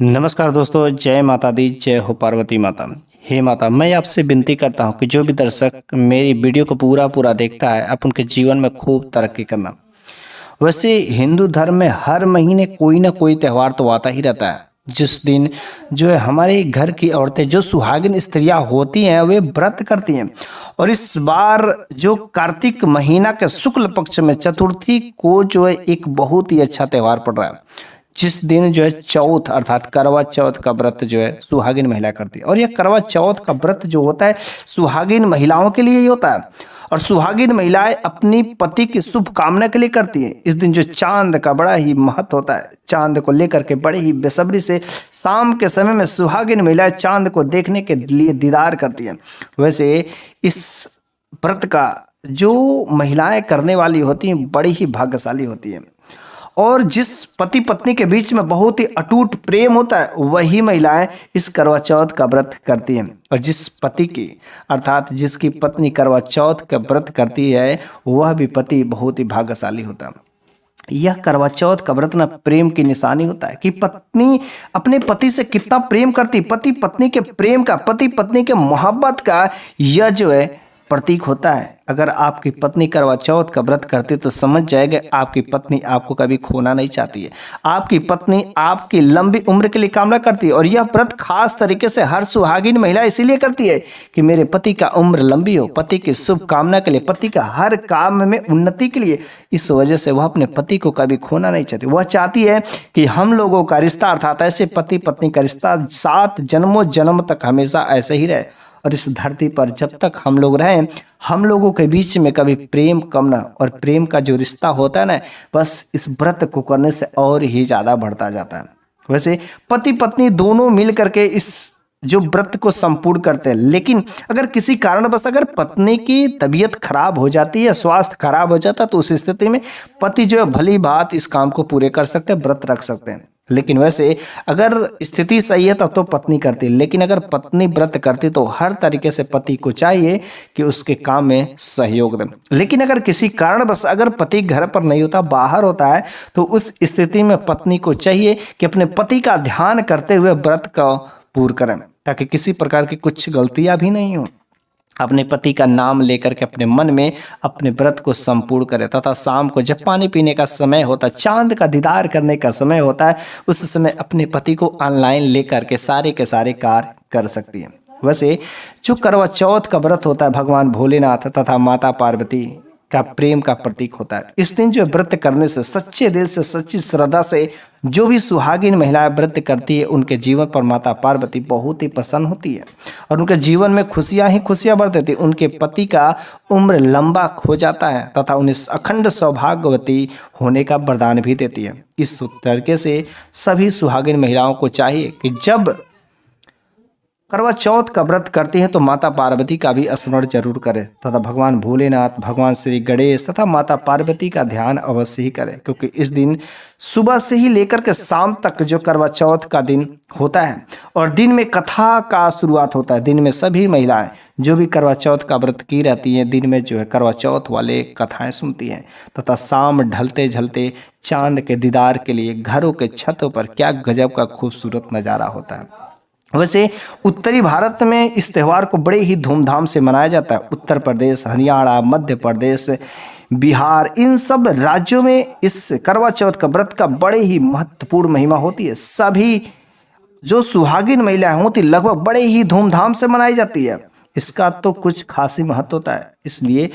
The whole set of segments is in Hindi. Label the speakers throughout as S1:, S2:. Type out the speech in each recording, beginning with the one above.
S1: नमस्कार दोस्तों, जय माता दी, जय हो पार्वती माता। हे माता, मैं आपसे विनती करता हूँ कि जो भी दर्शक मेरी वीडियो को पूरा देखता है, आप उनके जीवन में खूब तरक्की करना। वैसे हिंदू धर्म में हर महीने कोई ना कोई त्यौहार तो आता ही रहता है, जिस दिन जो है हमारे घर की औरतें, जो सुहागिन स्त्रियां होती हैं, वे व्रत करती हैं। और इस बार जो कार्तिक महीना के शुक्ल पक्ष में चतुर्थी को जो है एक बहुत ही अच्छा त्यौहार पड़ रहा है, जिस दिन जो है चौथ अर्थात करवा चौथ का व्रत जो है सुहागिन महिला करती है। और यह करवा चौथ का व्रत जो होता है सुहागिन महिलाओं के लिए ही होता है, और सुहागिन महिलाएं अपनी पति की शुभ कामना के लिए करती है। इस दिन जो चांद का बड़ा ही महत्व होता है, चांद को लेकर के बड़े ही बेसब्री से शाम के समय में सुहागिन महिलाएं चांद को देखने के लिए दीदार करती है। वैसे इस व्रत का जो महिलाएं करने वाली होती हैं बड़ी ही भाग्यशाली होती है, और जिस पति पत्नी के बीच में बहुत ही अटूट प्रेम होता है वही महिलाएं इस करवा चौथ का व्रत करती हैं। और जिस पति की अर्थात जिसकी पत्नी करवा चौथ का व्रत करती है वह भी पति बहुत ही भाग्यशाली होता है। यह करवा चौथ का व्रत ना प्रेम की निशानी होता है कि पत्नी अपने पति से कितना प्रेम करती, पति पत्नी के प्रेम का, पति पत्नी के मोहब्बत का यह जो है प्रतीक होता है। अगर आपकी पत्नी करवा चौथ का व्रत करती तो समझ जाएगा आपकी पत्नी आपको कभी खोना नहीं चाहती है। आपकी पत्नी आपकी लंबी उम्र के लिए कामना करती है, और यह व्रत खास तरीके से हर सुहागिन महिला इसीलिए करती है कि मेरे पति का उम्र लंबी हो, पति की शुभ कामना के लिए, पति का हर काम में उन्नति के लिए। इस वजह से वह अपने पति को कभी खोना नहीं चाहती। वह चाहती है कि हम लोगों का रिश्ता अर्थात ऐसे पति पत्नी का रिश्ता 7 जन्मों जन्म तक हमेशा ऐसे ही रहे, और इस धरती पर जब तक हम लोग रहें हम लोगों के बीच में कभी प्रेम कम ना। और प्रेम का जो रिश्ता होता है ना, बस इस व्रत को करने से और ही ज़्यादा बढ़ता जाता है। वैसे पति पत्नी दोनों मिल करके इस जो व्रत को संपूर्ण करते हैं, लेकिन अगर किसी कारणवश अगर पत्नी की तबीयत खराब हो जाती है, स्वास्थ्य खराब हो जाता है, तो उस स्थिति में पति जो है भली बात इस काम को पूरे कर सकते हैं, व्रत रख सकते हैं। लेकिन वैसे अगर स्थिति सही है तब तो पत्नी करती है, लेकिन अगर पत्नी व्रत करती तो हर तरीके से पति को चाहिए कि उसके काम में सहयोग दें। लेकिन अगर किसी कारणवश अगर पति घर पर नहीं होता, बाहर होता है, तो उस स्थिति में पत्नी को चाहिए कि अपने पति का ध्यान करते हुए व्रत का पूर्ण करें, ताकि किसी प्रकार की कुछ गलतियां भी नहीं हो। अपने पति का नाम लेकर के अपने मन में अपने व्रत को संपूर्ण करें, तथा शाम को जब पानी पीने का समय होता है, चांद का दीदार करने का समय होता है, उस समय अपने पति को ऑनलाइन लेकर के सारे कार्य कर सकती है। वैसे जो करवा चौथ का व्रत होता है भगवान भोलेनाथ तथा माता पार्वती का प्रेम का प्रतीक होता है। इस दिन जो व्रत करने से सच्चे दिल से, सच्ची श्रद्धा से जो भी सुहागिन महिलाएं व्रत करती है उनके जीवन पर माता पार्वती बहुत ही प्रसन्न होती है, और उनके जीवन में खुशियां ही खुशियां बढ़ देती है। उनके पति का उम्र लंबा हो जाता है तथा उन्हें अखंड सौभाग्यवती होने का वरदान भी देती है। इस तरीके से सभी सुहागिन महिलाओं को चाहिए कि जब करवा चौथ का व्रत करती हैं तो माता पार्वती का भी स्मरण जरूर करें, तथा भगवान भोलेनाथ, भगवान श्री गणेश तथा माता पार्वती का ध्यान अवश्य ही करें, क्योंकि इस दिन सुबह से ही लेकर के शाम तक जो करवा चौथ का दिन होता है, और दिन में कथा का शुरुआत होता है। दिन में सभी महिलाएं जो भी करवा चौथ का व्रत की रहती हैं दिन में जो है करवा चौथ वाले कथाएं सुनती हैं, तथा शाम ढलते ढलते चांद के दीदार के लिए घरों के छतों पर क्या गजब का खूबसूरत नज़ारा होता है। वैसे उत्तरी भारत में इस त्यौहार को बड़े ही धूमधाम से मनाया जाता है। उत्तर प्रदेश, हरियाणा, मध्य प्रदेश, बिहार, इन सब राज्यों में इस करवा चौथ का व्रत का बड़े ही महत्वपूर्ण महिमा होती है। सभी जो सुहागिन महिलाएं होती लगभग बड़े ही धूमधाम से मनाई जाती है। इसका तो कुछ खास ही महत्व होता है, इसलिए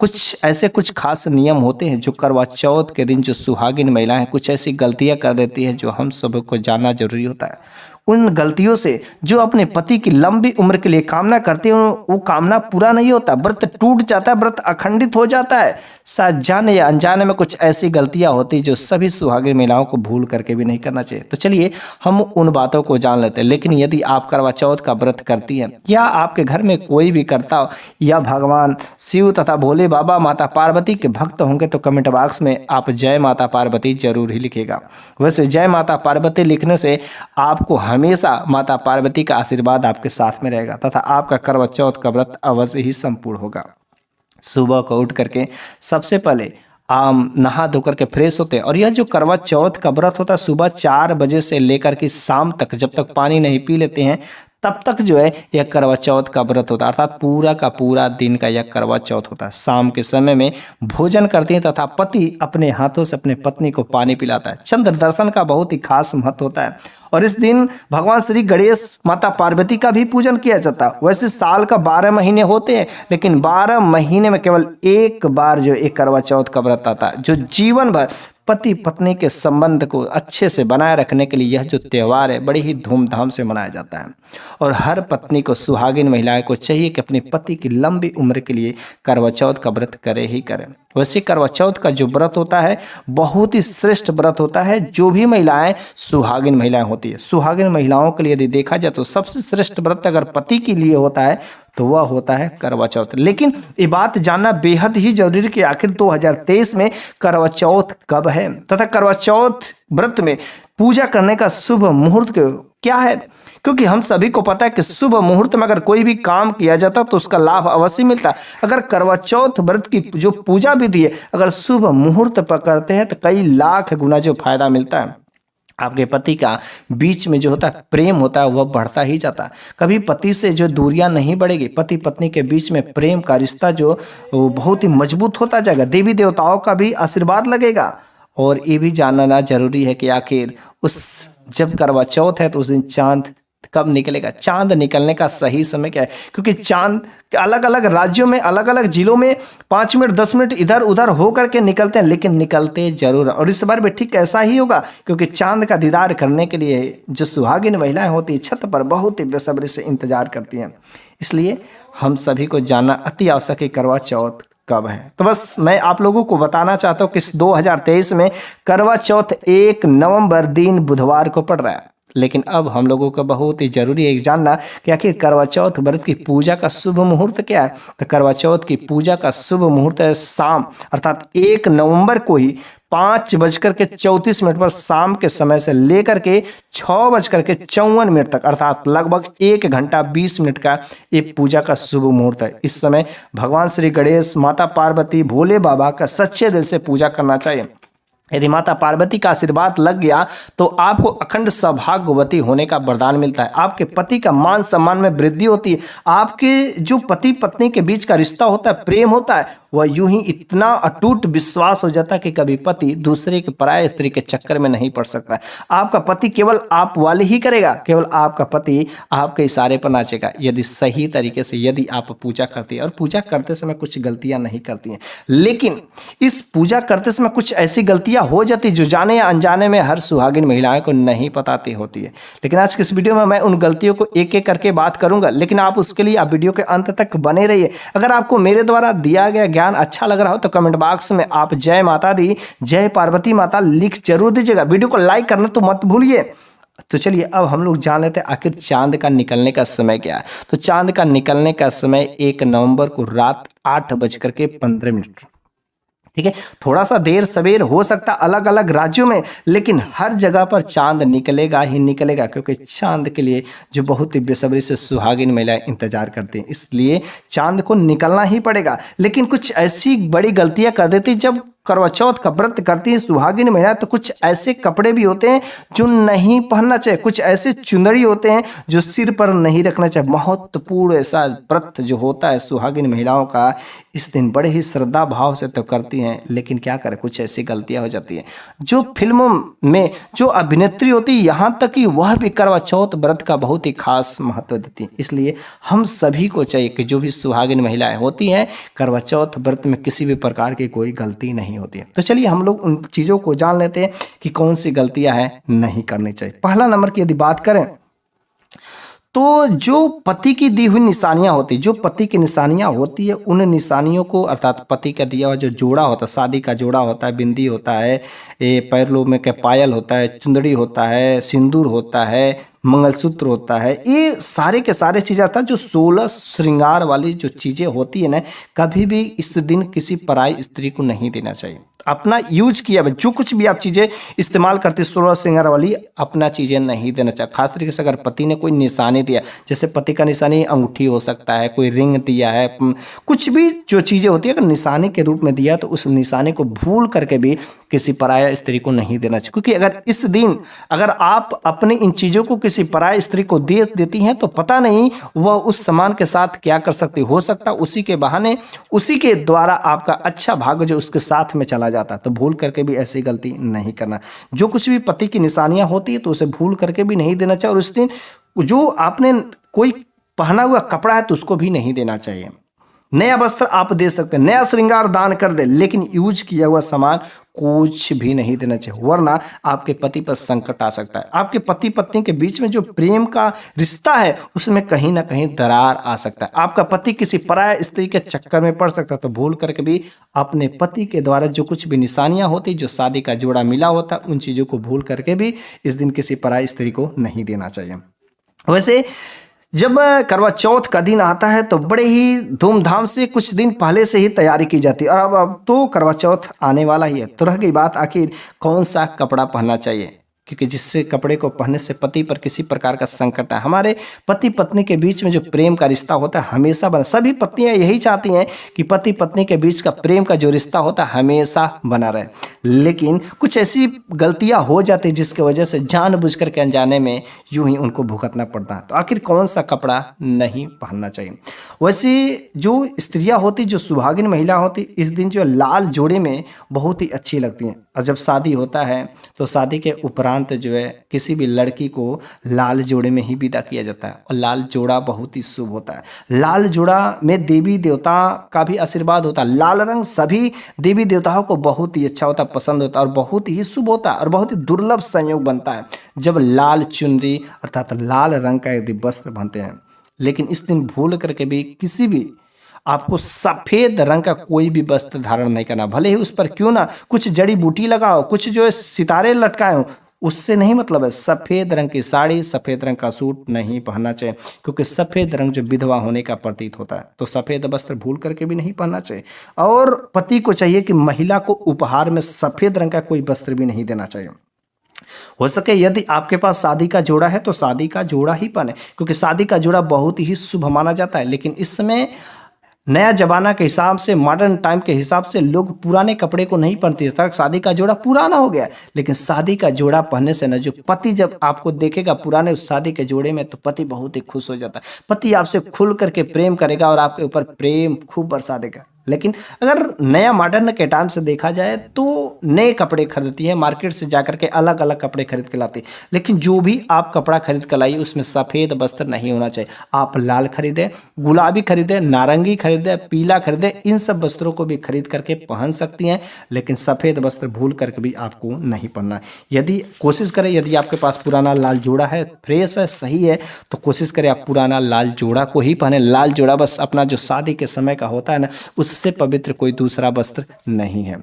S1: कुछ खास नियम होते हैं जो करवा चौथ के दिन जो सुहागिन महिलाएं कुछ ऐसी गलतियां कर देती है जो हम सबको जानना जरूरी होता है। उन गलतियों से जो अपने पति की लंबी उम्र के लिए कामना करते हैं वो कामना पूरा नहीं होता, व्रत टूट जाता है, व्रत अखंडित हो जाता है। शायद जाने या अनजाने में कुछ ऐसी गलतियां होती जो सभी सुहागिन महिलाओं को भूल करके भी नहीं करना चाहिए। तो चलिए हम उन बातों को जान लेते हैं। लेकिन यदि आप करवा चौथ का व्रत करती हैं या आपके घर में कोई भी करता हो, या भगवान शिव तथा भोले बाबा माता पार्वती के भक्त होंगे, तो कमेंट बॉक्स में आप जय माता पार्वती जरूर ही लिखेगा। वैसे जय माता पार्वती लिखने से आपको हमेशा माता पार्वती का आशीर्वाद आपके साथ में रहेगा, तथा आपका करवा चौथ का व्रत अवश्य ही संपूर्ण होगा। सुबह को उठ करके सबसे पहले नहा धोकर के फ्रेश होते हैं। और यह जो करवा चौथ का व्रत होता है सुबह 4 बजे से लेकर के शाम तक, जब तक पानी नहीं पी लेते हैं तब तक जो है यह करवा चौथ का व्रत होता है, अर्थात पूरा का पूरा दिन का यह करवा चौथ होता है। शाम के समय में भोजन करते हैं तथा पति अपने हाथों से अपने पत्नी को पानी पिलाता है। चंद्र दर्शन का बहुत ही खास महत्व होता है और इस दिन भगवान श्री गणेश, माता पार्वती का भी पूजन किया जाता है। वैसे साल का 12 महीने होते हैं, लेकिन 12 महीने में केवल एक बार जो एक करवा चौथ का व्रत आता है, जो जीवन भर पति पत्नी के संबंध को अच्छे से बनाए रखने के लिए यह जो त्यौहार है बड़ी ही धूमधाम से मनाया जाता है। और हर पत्नी को, सुहागिन महिलाएं को चाहिए कि अपने पति की लंबी उम्र के लिए करवा चौथ का व्रत करे ही करे। वैसे करवा चौथ का जो व्रत होता है बहुत ही श्रेष्ठ व्रत होता है। जो भी महिलाएं सुहागिन महिलाएं होती है, सुहागिन महिलाओं के लिए यदि देखा जाए तो सबसे श्रेष्ठ व्रत अगर पति के लिए होता है तो वह होता है करवा चौथ। लेकिन ये बात जानना बेहद ही जरूरी है कि आखिर 2023 में करवा चौथ कब है तथा करवा चौथ व्रत में पूजा करने का शुभ मुहूर्त क्या है, क्योंकि हम सभी को पता है कि शुभ मुहूर्त में अगर कोई भी काम किया जाता तो उसका लाभ अवश्य मिलता है। अगर करवा चौथ व्रत की जो पूजा विधि है अगर शुभ मुहूर्त पर करते हैं तो कई लाख गुना जो फायदा मिलता है। आपके पति का बीच में जो होता है प्रेम होता है वह बढ़ता ही जाता है। कभी पति से जो दूरियां नहीं बढ़ेगी, पति पत्नी के बीच में प्रेम का रिश्ता जो बहुत ही मजबूत होता जाएगा। देवी देवताओं का भी आशीर्वाद लगेगा। और ये भी जानना जरूरी है कि आखिर उस जब करवा चौथ है तो उस दिन चांद कब निकलेगा, चांद निकलने का सही समय क्या है, क्योंकि चांद अलग अलग राज्यों में, अलग अलग जिलों में 5 मिनट 10 मिनट इधर उधर होकर के निकलते हैं, लेकिन निकलते जरूर। और इस बार भी ठीक ऐसा ही होगा, क्योंकि चांद का दीदार करने के लिए जो सुहागिन महिलाएं होती है छत पर बहुत ही बेसब्री से इंतजार करती हैं। इसलिए हम सभी को जानना अति आवश्यक है करवा चौथ कब है। तो बस मैं आप लोगों को बताना चाहता हूँ कि इस 2023 में करवा चौथ 1 नवंबर दिन बुधवार को पड़ रहा है। लेकिन अब हम लोगों को बहुत ही जरूरी है जानना कि आखिर करवा चौथ व्रत की पूजा का शुभ मुहूर्त क्या है। तो करवा चौथ की पूजा का शुभ मुहूर्त है शाम, अर्थात 1 नवंबर को ही 5:34 पर शाम के समय से लेकर के 6:54 तक, अर्थात लगभग 1 घंटा 20 मिनट का ये पूजा का शुभ मुहूर्त है। इस समय भगवान श्री गणेश, माता पार्वती, भोले बाबा का सच्चे दिल से पूजा करना चाहिए। यदि माता पार्वती का आशीर्वाद लग गया तो आपको अखंड सौभाग्यवती होने का वरदान मिलता है। आपके पति का मान सम्मान में वृद्धि होती है। आपके जो पति पत्नी के बीच का रिश्ता होता है, प्रेम होता है, वह यूं ही इतना अटूट विश्वास हो जाता है कि कभी पति दूसरे के पराये स्त्री के चक्कर में नहीं पड़ सकता है। आपका पति केवल आप वाले ही करेगा, केवल आपका पति आपके इशारे पर नाचेगा यदि सही तरीके से यदि आप पूजा करती है। और पूजा करते समय कुछ गलतियां नहीं करती हैं, लेकिन इस पूजा करते समय कुछ ऐसी गलतियां हो जाती जो जाने या अनजाने में हर सुहागिन महिलाएं को नहीं पताती होती है। लेकिन आज की इस वीडियो में मैं उन गलतियों को एक एक करके बात करूंगा, लेकिन आप उसके लिए आप वीडियो के अंत तक बने रहिए। अगर आपको मेरे द्वारा दिया गया ज्ञान अच्छा लग रहा हो तो कमेंट बॉक्स में आप जय माता दी, जय पार्वती माता लिख जरूर दीजिएगा। वीडियो को लाइक करना तो मत भूलिए। तो चलिए अब हम लोग जान लेते हैं आखिर चांद का निकलने का समय क्या है। तो चांद का निकलने का समय 1 नवंबर को रात 8:15। ठीक है, थोड़ा सा देर सवेर हो सकता अलग अलग राज्यों में, लेकिन हर जगह पर चांद निकलेगा ही निकलेगा, क्योंकि चांद के लिए जो बहुत ही बेसब्री से सुहागिन महिलाएं इंतजार करती हैं, इसलिए चांद को निकलना ही पड़ेगा। लेकिन कुछ ऐसी बड़ी गलतियां कर देती जब करवा चौथ का व्रत करती है सुहागिन महिला, तो कुछ ऐसे कपड़े भी होते हैं जो नहीं पहनना चाहिए, कुछ ऐसे चुंदड़ी होते हैं जो सिर पर नहीं रखना चाहिए। महत्वपूर्ण ऐसा व्रत जो होता है सुहागिन महिलाओं का, इस दिन बड़े ही श्रद्धा भाव से तो करती हैं, लेकिन क्या करें कुछ ऐसी गलतियां हो जाती हैं। जो फिल्मों में जो अभिनेत्री होती है यहाँ तक कि वह भी करवा चौथ व्रत का बहुत ही खास महत्व देती है। इसलिए हम सभी को चाहिए कि जो भी सुहागिन महिलाएं होती हैं करवा चौथ व्रत में किसी भी प्रकार की कोई गलती नहीं होती है। तो चलिए हम लोग उन चीजों को जान लेते हैं कि कौन सी गलतियां हैं नहीं करनी चाहिए। पहला नंबर की यदि बात करें तो जो पति की दी हुई निशानियां होती, जो पति की निशानियां होती है, उन निशानियों को, अर्थात पति का दिया हुआ जो जोड़ा होता है, शादी का जोड़ा होता है, बिंदी होता है, पैरलों में का पायल होता है, चुंदड़ी होता है, सिंदूर होता है, मंगलसूत्र होता है, ये सारे के सारे चीज़ें अर्थात जो 16 श्रृंगार वाली जो चीज़ें होती है ना, कभी भी इस दिन किसी पराई स्त्री को नहीं देना चाहिए। अपना यूज किया जो कुछ भी आप चीज़ें इस्तेमाल करते 16 श्रृंगार वाली अपना चीज़ें नहीं देना चाहिए। खास तरीके से अगर पति ने कोई निशानी दिया, जैसे पति का निशानी अंगूठी हो सकता है, कोई रिंग दिया है, कुछ भी जो चीज़ें होती है अगर निशानी के रूप में दिया तो उस निशानी को भूल करके भी किसी पराया स्त्री को नहीं देना चाहिए। क्योंकि अगर इस दिन अगर आप अपनी इन चीज़ों को किसी पराया स्त्री को दे देती हैं तो पता नहीं वह उस सामान के साथ क्या कर सकती, हो सकता उसी के बहाने उसी के द्वारा आपका अच्छा भाग्य जो उसके साथ में चला जाता है। तो भूल करके भी ऐसी गलती नहीं करना। जो कुछ भी पति की निशानियां होती है तो उसे भूल करके भी नहीं देना चाहिए। और उस दिन जो आपने कोई पहना हुआ कपड़ा है तो उसको भी नहीं देना चाहिए। नया वस्त्र आप दे सकते हैं, नया श्रृंगार दान कर दे, लेकिन यूज किया हुआ सामान कुछ भी नहीं देना चाहिए, वरना आपके पति पर संकट आ सकता है। आपके पति पत्नी के बीच में जो प्रेम का रिश्ता है उसमें कहीं ना कहीं दरार आ सकता है। आपका पति किसी पराया स्त्री के चक्कर में पड़ सकता है। तो भूल करके भी अपने पति के द्वारा जो कुछ भी निशानियां होती, जो शादी का जोड़ा मिला होता, उन चीजों को भूल करके भी इस दिन किसी पराई स्त्री को नहीं देना चाहिए। वैसे जब करवा चौथ का दिन आता है तो बड़े ही धूमधाम से कुछ दिन पहले से ही तैयारी की जाती है। और अब तो करवा चौथ आने वाला ही है। तो रह गई बात आखिर कौन सा कपड़ा पहनना चाहिए, क्योंकि जिससे कपड़े को पहनने से पति पर किसी प्रकार का संकट है। हमारे पति पत्नी के बीच में जो प्रेम का रिश्ता होता है हमेशा बना, सभी पत्नियां यही चाहती हैं कि पति पत्नी के बीच का प्रेम का जो रिश्ता होता है हमेशा बना रहे। लेकिन कुछ ऐसी गलतियां हो जाती है जिसकी वजह से जानबूझ करके अनजाने में यूं ही उनको भुगतना पड़ता है। तो आखिर कौन सा कपड़ा नहीं पहनना चाहिए। वैसे जो स्त्रियां होती, जो सुहागिन महिला होती, इस दिन जो लाल जोड़े में बहुत ही अच्छी लगती हैं। और जब शादी होता है तो शादी के उपरांत जो है किसी भी लड़की को लाल जोड़े में ही विदा किया जाता है। और लाल जोड़ा बहुत ही शुभ होता है। लाल जोड़ा में देवी देवता का भी आशीर्वाद होता है। लाल रंग सभी देवी देवताओं को बहुत ही अच्छा होता है, पसंद होता है और बहुत ही शुभ होता है और बहुत ही दुर्लभ संयोग बनता है जब लाल चुनरी अर्थात लाल रंग का यदि वस्त्र पहनते हैं। लेकिन इस दिन भूल करके भी किसी भी आपको सफेद रंग का कोई भी वस्त्र धारण नहीं करना, भले ही उस पर क्यों ना कुछ जड़ी बूटी लगाओ, कुछ जो है सितारे लटकाए हो, उससे नहीं मतलब है। सफेद रंग की साड़ी, सफेद रंग का सूट नहीं पहनना चाहिए, क्योंकि सफेद रंग जो विधवा होने का प्रतीत होता है। तो सफेद वस्त्र भूल करके भी नहीं पहनना चाहिए। और पति को चाहिए कि महिला को उपहार में सफेद रंग का कोई वस्त्र भी नहीं देना चाहिए। हो सके यदि आपके पास शादी का जोड़ा है तो शादी का जोड़ा ही पहने, क्योंकि शादी का जोड़ा बहुत ही शुभ माना जाता है। लेकिन इस समय नया जमाना के हिसाब से, मॉडर्न टाइम के हिसाब से लोग पुराने कपड़े को नहीं पहनते तक शादी का जोड़ा पुराना हो गया। लेकिन शादी का जोड़ा पहनने से ना जो पति जब आपको देखेगा पुराने उस शादी के जोड़े में तो पति बहुत ही खुश हो जाता है। पति आपसे खुल करके प्रेम करेगा और आपके ऊपर प्रेम खूब बरसा देगा। लेकिन अगर नया मॉडर्न के टाइम से देखा जाए तो नए कपड़े खरीदती है, मार्केट से जाकर के अलग अलग कपड़े खरीद के लाती है। लेकिन जो भी आप कपड़ा खरीद कर लाइए उसमें सफ़ेद वस्त्र नहीं होना चाहिए। आप लाल खरीदें, गुलाबी खरीदें, नारंगी खरीदें, पीला खरीदें, इन सब वस्त्रों को भी खरीद करके पहन सकती हैं। लेकिन सफ़ेद वस्त्र भूल करके भी आपको नहीं पहनना है। यदि कोशिश करें, यदि आपके पास पुराना लाल जोड़ा है, फ्रेश है, सही है, तो कोशिश करें आप पुराना लाल जोड़ा को ही पहने। लाल जोड़ा बस अपना जो शादी के समय का होता है ना, उससे पवित्र कोई दूसरा वस्त्र नहीं है।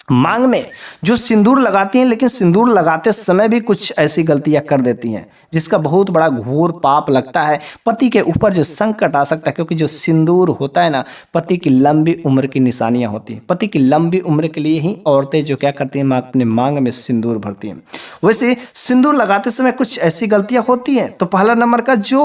S1: मांग में जो सिंदूर लगाती हैं, लेकिन सिंदूर लगाते समय भी कुछ ऐसी गलतियां कर देती हैं जिसका बहुत बड़ा घोर पाप लगता है। पति के ऊपर जो संकट आ सकता है, क्योंकि जो सिंदूर होता है ना, पति की लंबी उम्र की निशानियां होती हैं। पति की लंबी उम्र के लिए ही औरतें जो क्या करती हैं, अपने मांग में सिंदूर भरती हैं। वैसे सिंदूर लगाते समय कुछ ऐसी गलतियां होती हैं। तो पहला नंबर का जो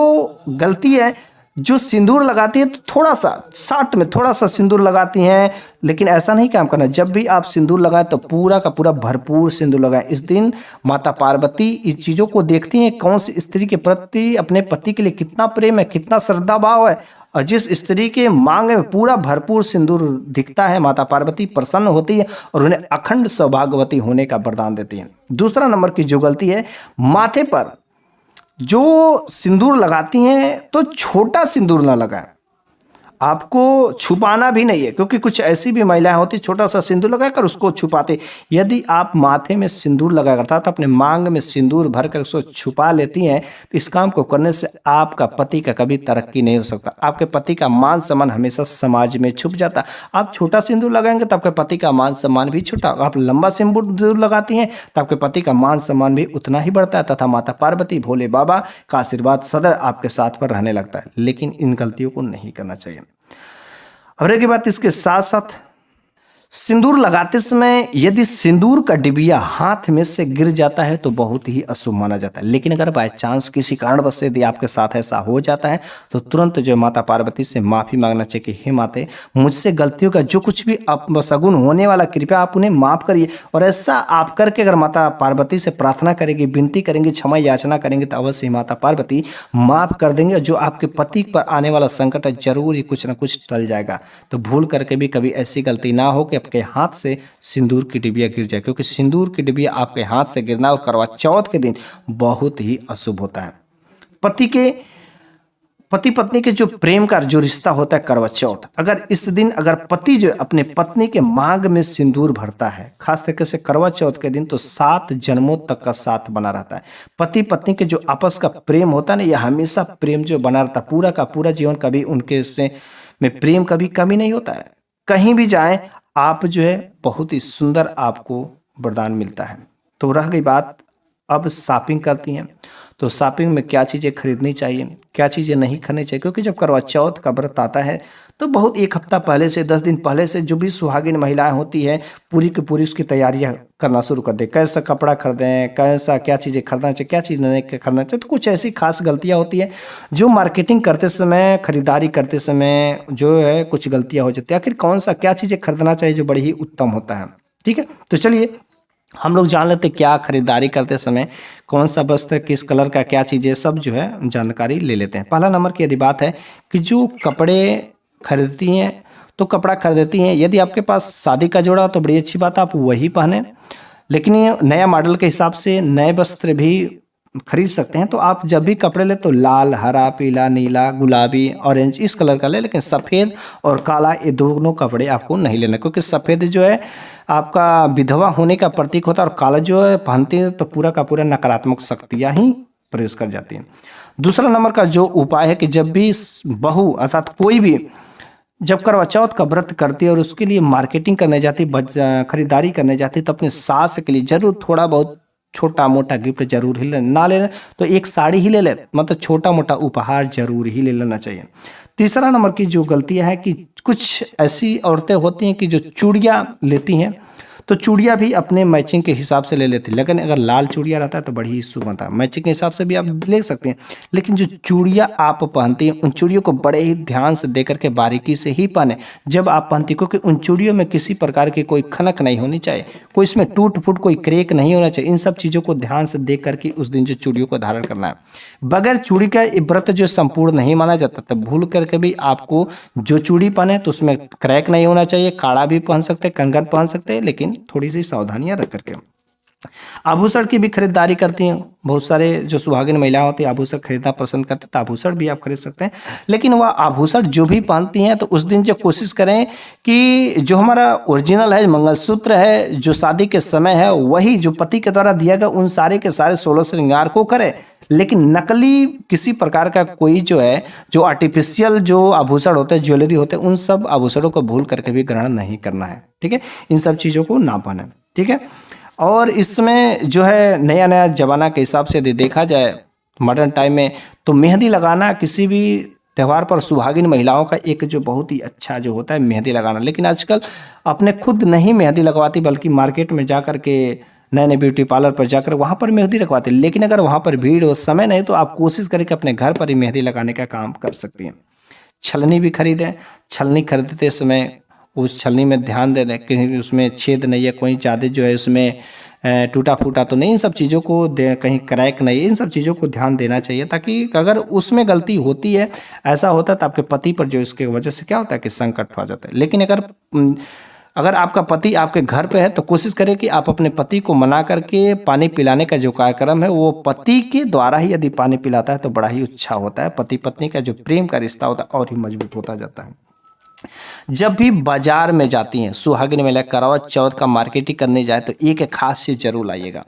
S1: गलती है, जो सिंदूर लगाती है तो थोड़ा सा साट में थोड़ा सा सिंदूर लगाती हैं, लेकिन ऐसा नहीं काम करना। जब भी आप सिंदूर लगाएं तो पूरा का पूरा भरपूर सिंदूर लगाएं। इस दिन माता पार्वती इस चीज़ों को देखती हैं, कौन सी स्त्री के प्रति अपने पति के लिए कितना प्रेम है, कितना श्रद्धा भाव है। और जिस स्त्री के मांग में पूरा भरपूर सिंदूर दिखता है, माता पार्वती प्रसन्न होती है और उन्हें अखंड सौभाग्यवती होने का वरदान देती है। दूसरा नंबर की जो गलती है, माथे पर जो सिंदूर लगाती हैं तो छोटा सिंदूर ना लगाएं। आपको छुपाना भी नहीं है, क्योंकि कुछ ऐसी भी महिलाएं होती छोटा सा सिंदूर लगाकर उसको छुपाते। यदि आप माथे में सिंदूर लगाकर अर्थात अपने मांग में सिंदूर भरकर उसको छुपा लेती हैं तो इस काम को करने से आपका पति का कभी तरक्की नहीं हो सकता। आपके पति का मान सम्मान हमेशा समाज में छुप जाता। आप छोटा सिंदूर लगाएंगे तो आपके पति का मान सम्मान भी छुटा। आप लंबा सिंदूर लगाती हैं तो आपके पति का मान सम्मान भी उतना ही बढ़ता है तथा माता पार्वती भोले बाबा का आशीर्वाद सदैव आपके साथ पर रहने लगता है। लेकिन इन गलतियों को नहीं करना चाहिए। और एक बात इसके साथ साथ सिंदूर लगाते समय यदि सिंदूर का डिबिया हाथ में से गिर जाता है तो बहुत ही अशुभ माना जाता है। लेकिन अगर बाय चांस किसी कारणवश से यदि आपके साथ ऐसा हो जाता है तो तुरंत जो माता पार्वती से माफी मांगना चाहिए कि हे माते, मुझसे गलतियों का जो कुछ भी अपशगुन होने वाला कृपया आप उन्हें माफ करिए। और ऐसा आप करके अगर माता पार्वती से प्रार्थना करेंगे, विनती करेंगे, क्षमा याचना करेंगे तो अवश्य ही माता पार्वती माफ कर देंगे। जो आपके पति पर आने वाला संकट है जरूर ही कुछ ना कुछ टल जाएगा। तो भूल करके भी कभी ऐसी गलती ना हो कि आपके हाथ से सिंदूर की डिबिया गिर जाए, क्योंकि सिंदूर की डिबिया आपके हाथ से गिरना और करवा चौथ के दिन बहुत ही अशुभ होता है। पति पत्नी के जो प्रेम का जो रिश्ता होता है करवा चौथ, अगर इस दिन अगर पति जो अपने पत्नी के मांग में सिंदूर भरता है, खास तरीके से करवा चौथ के दिन, तो 7 जन्मों तक का साथ बना रहता है। पति पत्नी के जो आपस का प्रेम होता है ना, यह हमेशा प्रेम जो बना रहता है पूरा का पूरा जीवन, कभी उनके से में प्रेम कभी कमी नहीं होता है। कहीं भी जाए आप जो है बहुत ही सुंदर आपको वरदान मिलता है। तो रह गई बात अब शॉपिंग करती हैं, तो शॉपिंग में क्या चीज़ें खरीदनी चाहिए, क्या चीज़ें नहीं खरीदनी चाहिए, क्योंकि जब करवा चौथ का व्रत आता है तो बहुत 1 हफ्ता पहले से 10 दिन पहले से जो भी सुहागिन महिलाएं होती है पूरी की पूरी उसकी तैयारियां करना शुरू कर दे। कैसा कपड़ा खरीदें, कैसा क्या चीज़ें खरीदना चाहिए, क्या चीज़ नहीं खरीदना चाहिए। तो कुछ ऐसी खास गलतियां होती है जो मार्केटिंग करते समय, खरीदारी करते समय जो है कुछ गलतियां हो जाती है। आखिर कौन सा क्या चीज़ें खरीदना चाहिए जो बड़ी ही उत्तम होता है। ठीक है, तो चलिए हम लोग जान लेते क्या खरीदारी करते समय कौन सा वस्त्र किस कलर का क्या चीज़ें सब जो है जानकारी ले लेते हैं। पहला नंबर की यदि बात है कि जो कपड़े खरीदती हैं तो कपड़ा खरीदती हैं, यदि आपके पास शादी का जोड़ा हो तो बड़ी अच्छी बात है, आप वही पहने। लेकिन ये नया मॉडल के हिसाब से नए वस्त्र भी खरीद सकते हैं। तो आप जब भी कपड़े ले तो लाल, हरा, पीला, नीला, गुलाबी, ऑरेंज इस कलर का ले, लेकिन सफ़ेद और काला ये दोनों कपड़े आपको नहीं लेना, क्योंकि सफ़ेद जो है आपका विधवा होने का प्रतीक होता है और काला जो है पहनते हैं तो पूरा का पूरा नकारात्मक शक्तियाँ ही प्रवेश कर जाती हैं। दूसरा नंबर का जो उपाय है कि जब भी बहू अर्थात कोई भी जब करवा चौथ का व्रत करती है और उसके लिए मार्केटिंग करने जाती, खरीदारी करने जाती, तो अपने सास के लिए जरूर थोड़ा बहुत छोटा मोटा गिफ्ट जरूर ही ले, ना ले तो एक साड़ी ही ले ले, मतलब छोटा मोटा उपहार जरूर ही ले लेना चाहिए। तीसरा नंबर की जो गलतियां है कि कुछ ऐसी औरतें होती हैं कि जो चूड़ियां लेती हैं तो चूड़ियाँ भी अपने मैचिंग के हिसाब से ले लेते हैं। लेकिन अगर लाल चूड़िया रहता है तो बड़ी ही शुभ होता है। मैचिंग के हिसाब से भी आप ले सकते हैं, लेकिन जो चूड़िया आप पहनती हैं उन चूड़ियों को बड़े ही ध्यान से दे करके बारीकी से ही पहने जब आप पहनती, क्योंकि उन चूड़ियों में किसी प्रकार की कोई खनक नहीं होनी चाहिए, कोई इसमें टूट फूट कोई क्रेक नहीं होना चाहिए। इन सब चीज़ों को ध्यान से देख करके उस दिन जो चूड़ियों को धारण करना है। बगैर चूड़ी का व्रत जो संपूर्ण नहीं माना जाता, तब भूल करके भी आपको जो चूड़ी पहने तो उसमें क्रैक नहीं होना चाहिए। काड़ा भी पहन सकते हैं, कंगन पहन सकते हैं, लेकिन थोड़ी सी सावधानियां रख करके। आभूषण की भी खरीदारी करती हैं, बहुत सारे जो सुहागिन महिलाएं होती हैं आभूषण खरीदना पसंद करते हैं, तो आभूषण भी आप खरीद सकते हैं। लेकिन वह आभूषण जो भी पहनती हैं तो उस दिन जो कोशिश करें कि जो हमारा ओरिजिनल है, मंगलसूत्र है, जो शादी के समय है, वही जो पति के द्वारा दिया गया उन सारे के सारे 16 श्रृंगार को करें। लेकिन नकली किसी प्रकार का कोई जो है जो आर्टिफिशियल जो आभूषण होते हैं, ज्वेलरी होते हैं, उन सब आभूषणों को भूल करके भी ग्रहण नहीं करना है। ठीक है, इन सब चीज़ों को ना पहने। ठीक है, और इसमें जो है नया नया जमाना के हिसाब से यदि देखा जाए मॉडर्न टाइम में, तो मेहंदी लगाना किसी भी त्यौहार पर सुहागिन महिलाओं का एक जो बहुत ही अच्छा जो होता है मेहंदी लगाना। लेकिन आजकल अपने खुद नहीं मेहंदी लगवाती, बल्कि मार्केट में जा कर के नए नए ब्यूटी पार्लर पर जाकर वहाँ पर मेहंदी लगवाते। लेकिन अगर वहाँ पर भीड़ हो, समय नहीं, तो आप कोशिश करें कि अपने घर पर ही मेहंदी लगाने का काम कर सकती हैं। छलनी भी खरीदें। छलनी खरीदते समय उस छलनी में ध्यान दे दें कि उसमें छेद नहीं है, कोई ज़्यादा जो है उसमें टूटा फूटा तो नहीं, इन सब चीज़ों को कहीं क्रैक नहीं, इन सब चीज़ों को ध्यान देना चाहिए, ताकि अगर उसमें गलती होती है, ऐसा होता है तो आपके पति पर जो इसके वजह से क्या होता है कि संकट आ जाता है। लेकिन अगर आपका पति आपके घर पे है तो कोशिश करें कि आप अपने पति को मना करके पानी पिलाने का जो कार्यक्रम है वो पति के द्वारा ही यदि पानी पिलाता है तो बड़ा ही अच्छा होता है। पति पत्नी का जो प्रेम का रिश्ता होता है और ही मजबूत होता जाता है। जब भी बाजार में जाती हैं सुहागिन महिला करवा चौथ का मार्केटिंग करने जाए तो एक खास चीज़ जरूर लाइएगा।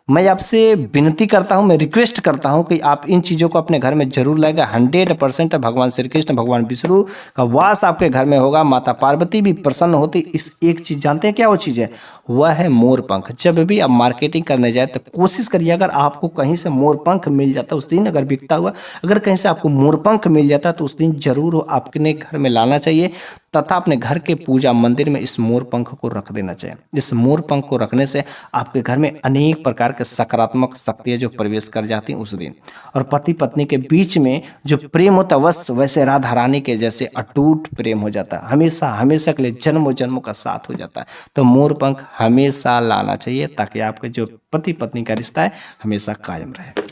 S1: मैं आपसे विनती करता हूं, मैं रिक्वेस्ट करता हूं कि आप इन चीज़ों को अपने घर में जरूर लाएगा। 100% भगवान श्री कृष्ण भगवान विष्णु का वास आपके घर में होगा। माता पार्वती भी प्रसन्न होती। इस एक चीज़ जानते हैं क्या वो चीज़ है? वह है मोर पंख। जब भी आप मार्केटिंग करने जाए तो कोशिश करिए अगर आपको कहीं से मोर पंख मिल जाता उस दिन, अगर बिकता हुआ अगर कहीं से आपको मोर पंख मिल जाता तो उस दिन जरूर आपने घर में लाना चाहिए। तथा अपने घर के पूजा मंदिर में इस मोर पंख को रख देना चाहिए। इस मोर पंख को रखने से आपके घर में अनेक प्रकार के सकारात्मक शक्तियां जो प्रवेश कर जाती हैं उस दिन, और पति पत्नी के बीच में जो प्रेम होता है वैसे राधा रानी के जैसे अटूट प्रेम हो जाता है, हमेशा हमेशा के लिए जन्मों जन्मों का साथ हो जाता है। तो मोर पंख हमेशा लाना चाहिए ताकि आपके जो पति पत्नी का रिश्ता है हमेशा कायम रहे।